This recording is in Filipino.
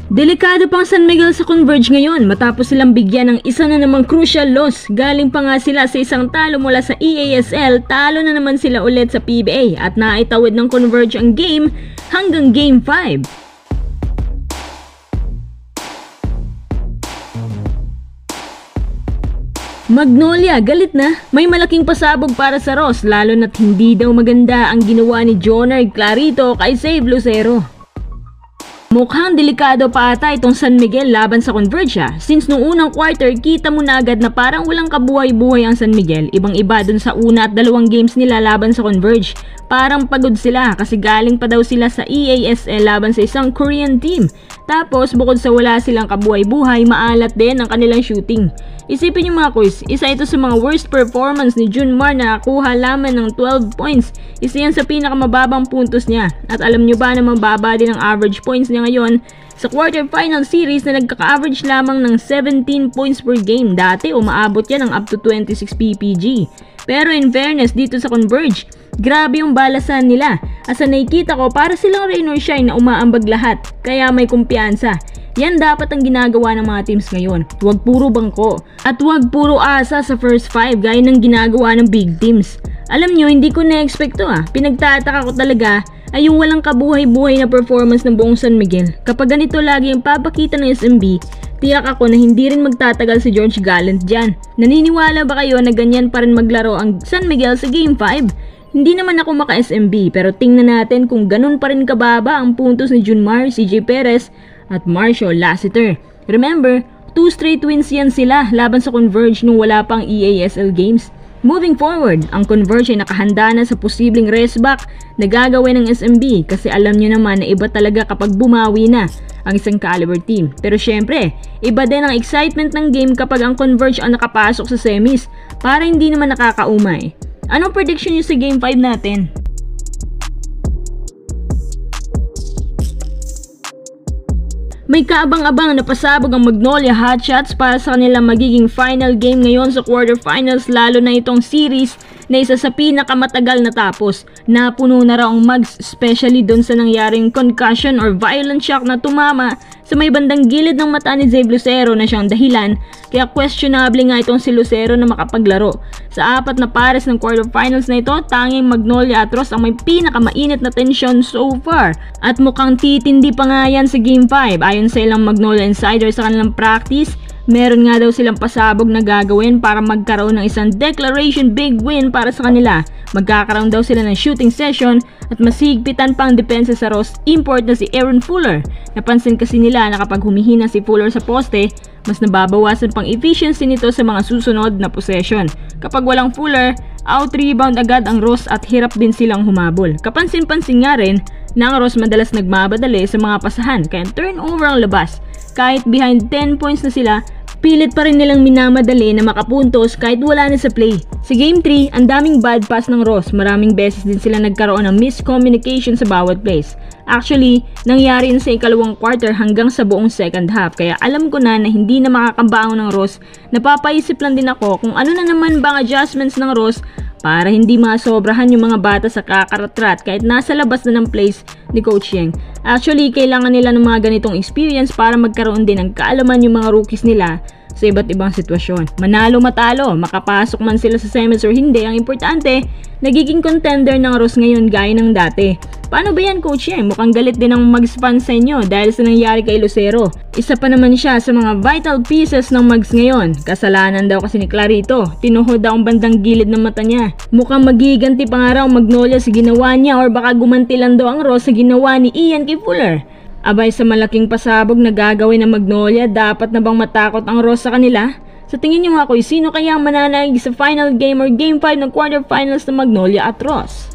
Delikado pang San Miguel sa Converge ngayon matapos silang bigyan ng isa na namang crucial loss. Galing pa nga sila sa isang talo mula sa EASL, talo na naman sila ulit sa PBA at naitawid ng Converge ang game hanggang Game 5. Magnolia galit na, may malaking pasabog para sa Ross lalo na't hindi daw maganda ang ginawa ni Jonard Clarito kay Save Lucero. Mukhang delikado pa ata itong San Miguel laban sa Converge since nung unang quarter kita mo na agad na parang walang kabuhay-buhay ang San Miguel, ibang iba dun sa una at dalawang games nila laban sa Converge. Parang pagod sila kasi galing pa daw sila sa EASL laban sa isang Korean team. Tapos bukod sa wala silang kabuhay-buhay, maalat din ang kanilang shooting. Isipin niyo mga quiz, isa ito sa mga worst performance ni Junmar na nakuha lamang ng 12 points. Isa yan sa pinakamababang puntos niya. At alam niyo ba na mababa din ang average points niya ngayon sa quarterfinal series na nagkaka-average lamang ng 17 points per game. Dati umaabot yan ng up to 26 PPG. Pero in fairness dito sa Converge, grabe yung balasan nila. Asa nakikita ko para silang rain or shine na umaambag lahat. Kaya may kumpiyansa. Yan dapat ang ginagawa ng mga teams ngayon. Huwag puro bangko. At huwag puro asa sa first 5 gaya ng ginagawa ng big teams. Alam nyo, hindi ko na-expect to Pinagtataka ko talaga ay yung walang kabuhay-buhay na performance ng buong San Miguel. Kapag ganito lagi yung papakita ng SMB, tiyak ako na hindi rin magtatagal si George Gallant dyan. Naniniwala ba kayo na ganyan pa rin maglaro ang San Miguel sa Game 5? Hindi naman ako maka-SMB pero tingnan natin kung ganun pa rin kababa ang puntos ni Junmar, CJ Perez at Marshall Lassiter. Remember, 2 straight wins yan sila laban sa Converge nung wala pang EASL games. Moving forward, ang Converge ay nakahanda na sa posibleng rest back na gagawin ng SMB kasi alam nyo naman na iba talaga kapag bumawi na ang isang caliber team. Pero syempre, iba din ang excitement ng game kapag ang Converge ang nakapasok sa semis para hindi naman nakakaumay. Anong prediction nyo sa Game 5 natin? May kaabang-abang na pasabog ang Magnolia Hotshots para sa kanilang magiging final game ngayon sa quarterfinals, lalo na itong series na isa sa pinakamatagal na tapos. Napuno na raw ang mugs, especially dun sa nangyaring concussion or violent shock na tumama sa may bandang gilid ng mata ni Save Lucero na siyang dahilan, kaya questionable nga itong si Lucero na makapaglaro. Sa 4 na pares ng quarterfinals na ito, tanging Magnolia at Ross ang may pinakamainit na tensyon so far. At mukhang titindi pa nga yan sa Game 5. Ayon sa ilang Magnolia Insider sa kanilang practice, meron nga daw silang pasabog na gagawin para magkaroon ng isang declaration big win para sa kanila. Magkakaroon daw sila ng shooting session at mas higpitan pang depensa sa Ross import na si Aaron Fuller. Napansin kasi nila na kapag humihina si Fuller sa poste, mas nababawasan pang efficiency nito sa mga susunod na possession. Kapag walang Fuller, out-rebound agad ang Ross at hirap din silang humabol. Kapansin-pansin nga rin na ang Ross madalas nagmabadali sa mga pasahan kaya turnover ang labas. Kahit behind 10 points na sila, pilit pa rin nilang minamadali na makapuntos kahit wala na sa play. Sa Game 3, ang daming bad pass ng Ross. Maraming beses din sila nagkaroon ng miscommunication sa bawat plays. Actually, nangyari yun sa ikalawang quarter hanggang sa buong second half. Kaya alam ko na hindi na makakabaon ng Ross. Napapaisip lang din ako kung ano na naman bang adjustments ng Ross para hindi masobrahan yung mga bata sa kakaratrat kahit nasa labas na ng plays ni Coach Yeng. Actually, kailangan nila ng mga ganitong experience para magkaroon din ng kaalaman yung mga rookies nila sa iba't ibang sitwasyon. Manalo matalo, makapasok man sila sa semis or hindi, ang importante, nagiging contender ng Ross ngayon gaya ng dati. Paano ba yan, Coach Yeng? Mukhang galit din ang mag-fan sa inyo dahil sa nangyari kay Lucero. Isa pa naman siya sa mga vital pieces ng Mags ngayon. Kasalanan daw kasi ni Clarito. Tinuhod daw ang bandang gilid ng mata niya. Mukhang magiganti pa nga raw Magnolia sa ginawa niya or baka gumanti lang daw ang Ross sa ginawa ni Ian kay Fuller. Abay sa malaking pasabog na gagawin ng Magnolia, dapat na bang matakot ang Ross sa kanila? Sa tingin niyo mga koy, sino kaya ang mananaig sa final game or game 5 ng quarterfinals ng Magnolia at Ross?